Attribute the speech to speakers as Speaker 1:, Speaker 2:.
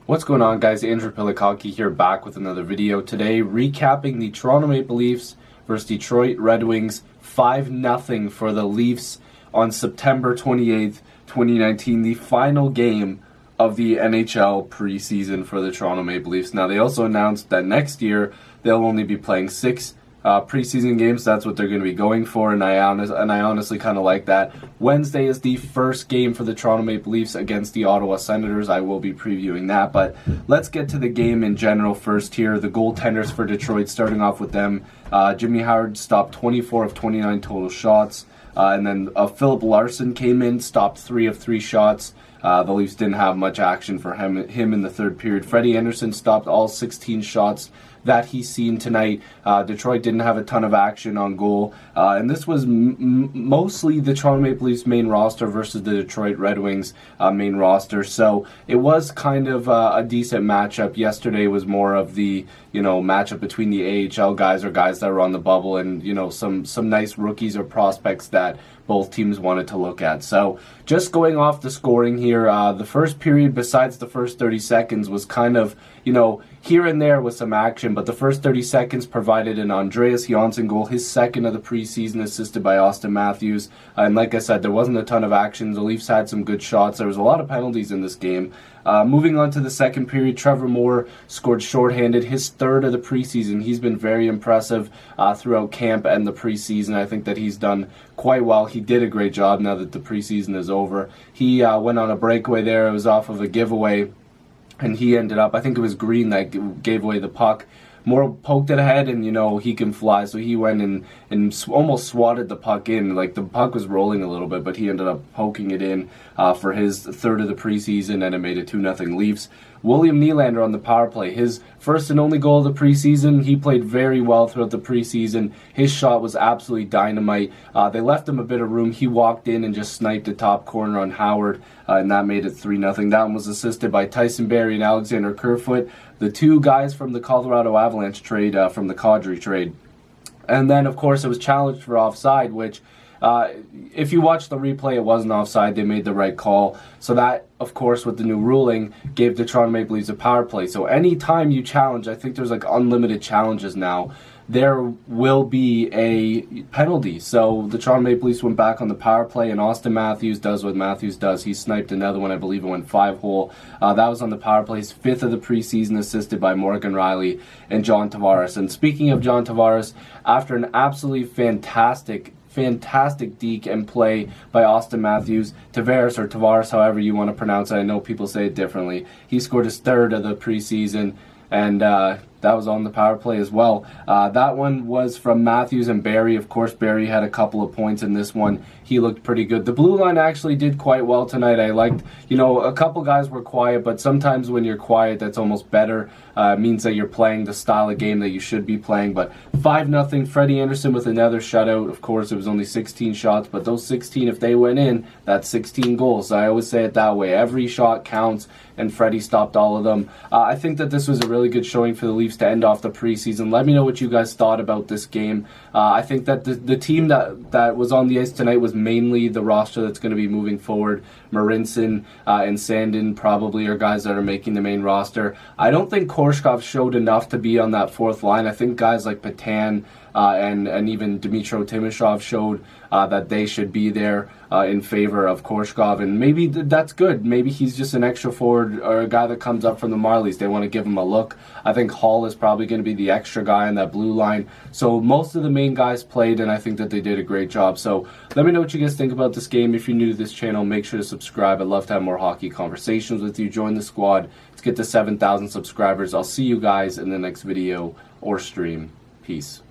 Speaker 1: What's going on, guys? Andrew Piluk here, back with another video. Today, recapping the Toronto Maple Leafs versus Detroit Red Wings 5-0 for the Leafs on September 28th, 2019, the final game of the NHL preseason for the Toronto Maple Leafs. Now, they also announced that next year they'll only be playing 6 preseason games. That's what they're going to be going for, and I honestly kind of like that. Wednesday is the first game for the Toronto Maple Leafs against the Ottawa Senators. I will be previewing that, but let's get to the game in general first here. The goaltenders for Detroit, starting off with them, Jimmy Howard stopped 24 of 29 total shots, and then Philip Larson came in, stopped 3 of 3 shots. The Leafs didn't have much action for him in the third period. Freddie Anderson stopped all 16 shots that he's seen tonight. Detroit didn't have a ton of action on goal, and this was mostly the Toronto Maple Leafs main roster versus the Detroit Red Wings main roster, so it was kind of a decent matchup. Yesterday was more of the matchup between the AHL guys or guys that were on the bubble, and some nice rookies or prospects that both teams wanted to look at. So just going off the scoring here, the first period, besides the first 30 seconds, was kind of here and there with some action, but the first 30 seconds provided an Andreas Johnsson goal, his second of the preseason, assisted by Austin Matthews. And like I said, there wasn't a ton of action. The Leafs had some good shots. There was a lot of penalties in this game. Moving on to the second period, Trevor Moore scored shorthanded, his third of the preseason. He's been very impressive throughout camp and the preseason. I think that he's done quite well. He did a great job now that the preseason is over. He went on a breakaway there. It was off of a giveaway, and he ended up, I think it was Green that gave away the puck. Moore poked it ahead, and he can fly, so he went and almost swatted the puck in. Like, the puck was rolling a little bit, but he ended up poking it in for his third of the preseason, and it made it 2-0 Leafs. William Nylander on the power play, his first and only goal of the preseason. He played very well throughout the preseason. His shot was absolutely dynamite. They left him a bit of room. He walked in and just sniped the top corner on Howard, and that made it 3-0. That one was assisted by Tyson Barrie and Alexander Kerfoot, the two guys from the Colorado Avalanche trade, from the Kadri trade. And then, of course, it was challenged for offside, which, if you watch the replay, it wasn't offside. They made the right call. So that, of course, with the new ruling, gave the Toronto Maple Leafs a power play. So anytime you challenge, I think there's like unlimited challenges now, there will be a penalty. So the Toronto Maple Leafs went back on the power play, and Austin Matthews does what Matthews does. He sniped another one. I believe it went 5-hole. That was on the power play. His 5th of the preseason, assisted by Morgan Rielly and John Tavares. And speaking of John Tavares, after an absolutely fantastic deke and play by Austin Matthews, Tavares, however you want to pronounce it. I know people say it differently. He scored his 3rd of the preseason, and that was on the power play as well. That one was from Matthews and Barrie. Of course, Barrie had a couple of points in this one. He looked pretty good. The blue line actually did quite well tonight. I liked, a couple guys were quiet, but sometimes when you're quiet, that's almost better. It means that you're playing the style of game that you should be playing. But 5-0, Freddie Anderson with another shutout. Of course, it was only 16 shots, but those 16, if they went in, that's 16 goals. I always say it that way. Every shot counts, and Freddie stopped all of them. I think that this was a really good showing for the Leafs to end off the preseason. Let me know what you guys thought about this game. I think that the team that was on the ice tonight was mainly the roster that's going to be moving forward. Marinson and Sandin probably are guys that are making the main roster. I don't think Korshkov showed enough to be on that 4th line. I think guys like Patan and even Dmytro Timashov showed that they should be there in favor of Korshkov, and maybe that's good. Maybe he's just an extra forward or a guy that comes up from the Marlies. They want to give him a look. I think Hall is probably going to be the extra guy on that blue line. So most of the main guys played, and I think that they did a great job. So let me know what you guys think about this game. If you're new to this channel, make sure to subscribe. I'd love to have more hockey conversations with you. Join the squad. Let's get to 7,000 subscribers. I'll see you guys in the next video or stream. Peace.